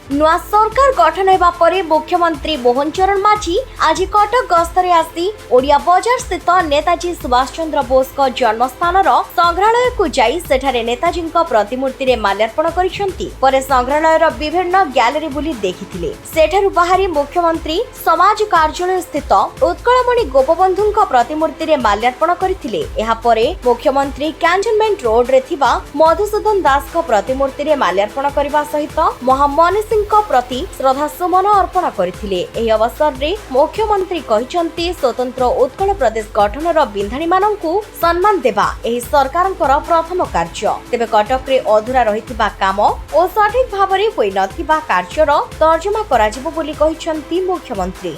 नुआ सरकार गठन होगा परे मुख्यमंत्री मोहन चरण माझी आज कटक गस्तरे आसी ओडिया बजार स्थित नेताजी सुभाष चंद्र बोस को जन्मस्थान संग्रहालय को जाई सेठारे नेताजी प्रतिमूर्ति रे माल्यार्पण करिसेंती। परे संग्रहालय विभिन्न गैलरी बुली देखिथिले। सेठारु बाहरी मुख्यमंत्री समाज कार्यालय स्थित उत्कलमणि गोपबंधु प्रतिमूर्ति रे माल्यार्पण करथिले। एहा परे मुख्यमंत्री कैंटनमेंट रोड रे थिबा मधुसूदन दास को प्रतिमूर्ति रे माल्यार्पण करबा सहित महामनी प्रति श्रद्धा सुमन अर्पण करथिले। एही अवसर रे मुख्यमंत्री कहिसंती स्वतंत्र उत्कल प्रदेश गठनर बिंधाणी माननकु सम्मान देबा एही सरकारंकर प्रथम कार्य। तेबे कटक रे अधूरा रहितबा काम ओ सठिक भाबरे होई नथिबा कार्यर तर्जमा कराजिबो बोली कहिसंती मुख्यमंत्री।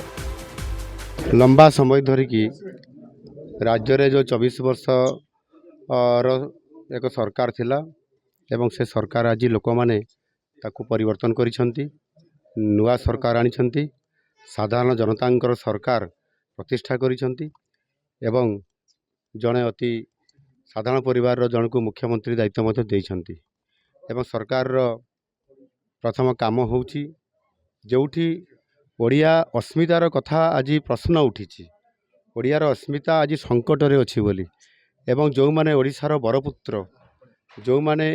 लंबा समय धरिकी राज्य रे जो 24 वर्ष एक सरकार थिला एवं से सरकार आज लोक माने ताकू परिवर्तन करिसंती। नुआ सरकार आनिसंती, साधारण जनतांकर सरकार प्रतिष्ठा करिसंती एवं जड़े अति साधारण परिवार जन को मुख्यमंत्री दायित्व मध्य देइसंती। एवं सरकार प्रथम काम होउची जोठी ओडिया अस्मितार कथा आज प्रश्न उठिछि। ओडियार अस्मिता आज संकट रे अछि बोली एवं जो माने ओडिशार बरपुत्र जो माने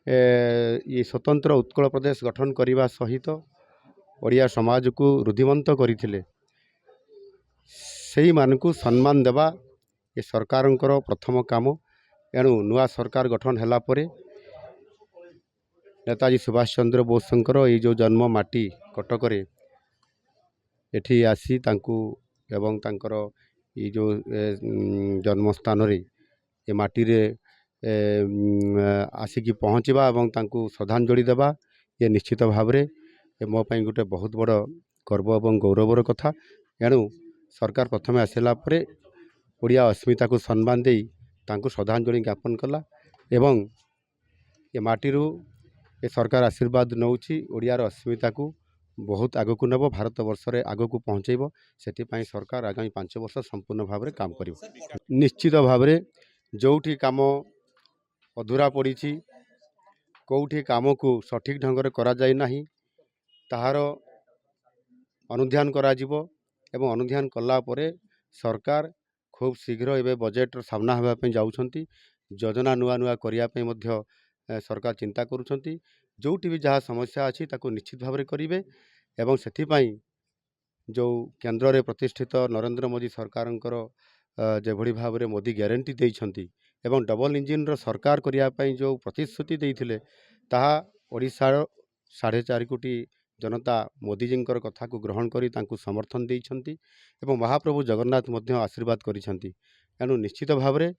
ये स्वतंत्र उत्कल प्रदेश गठन करने सहित ओडिया समाज को रुद्धिमंत करथिले सेही मानकु सम्मान देवा ये सरकारंकर प्रथम काम। एणु नुआ सरकार गठन हैला परे नेताजी सुभाष चंद्र बोसंकर ये जो जन्म माटी कटक रे एठी आसी तांकु एवं तांकर ये जो जन्मस्थान रे ये माटी रे आसिकी पहुँचवा और तांकु श्रद्धांजलि देवा ये निश्चित भाव में मो पाई गोटे बहुत बड़ गर्व और गौरवर कथा। एणु सरकार प्रथम आसला ओडिया अस्मिता को सम्मान दे तांकु श्रद्धांजलि ज्ञापन कला एवं ये माटीरू ये सरकार आशीर्वाद नौची ओडियार अस्मिता को बहुत आग को नब भारत वर्ष रे आग को पहुँचेब। से सरकार आगामी 5 वर्ष संपूर्ण भाव में काम कर निश्चित भाव में जोठी काम अधूरा पड़ी कौटी काम को सठिक ढंग करा जाय नाही ताहार अनुध्यान कराजिबो एवं अनुध्यान कला परे सरकार खूब शीघ्र एवं बजेट सामना होगा जाउछंती। योजना नुआ नुआ करिया पे मध्य सरकार चिंता करुछंती। जोटी भी जहाँ समस्या अच्छी ताको निश्चित भाव में करिवे एवं सेथिपाई जो केंद्र रे प्रतिष्ठित नरेंद्र मोदी सरकारंकर जेभली भाव में मोदी ग्यारंटी देइछंती एवं डबल इंजिन रो सरकार करिया जो प्रतिश्रुति देइथिले ताहा ओडिशार 4.5 कोटी जनता मोदी जींकर कथा को ग्रहण करी तांकु समर्थन देइछंती एवं महाप्रभु जगन्नाथ मध्य आशीर्वाद करिछंती। एणु निश्चित भाव में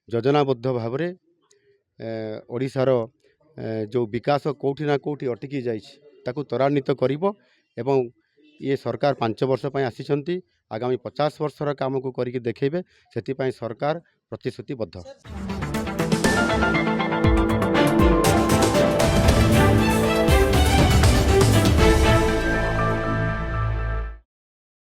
योजनाबद्ध भाव में ओडिशार जो विकास कोठी ना कोठी अटकी जाइछि ताकु त्वरान्वित करिवो एवं ये सरकार 5 वर्ष पई आसीछंती आगामी 50 वर्षर काम को करिके देखेबे। सेति पई सरकार प्रतिश्रुतिबद्ध।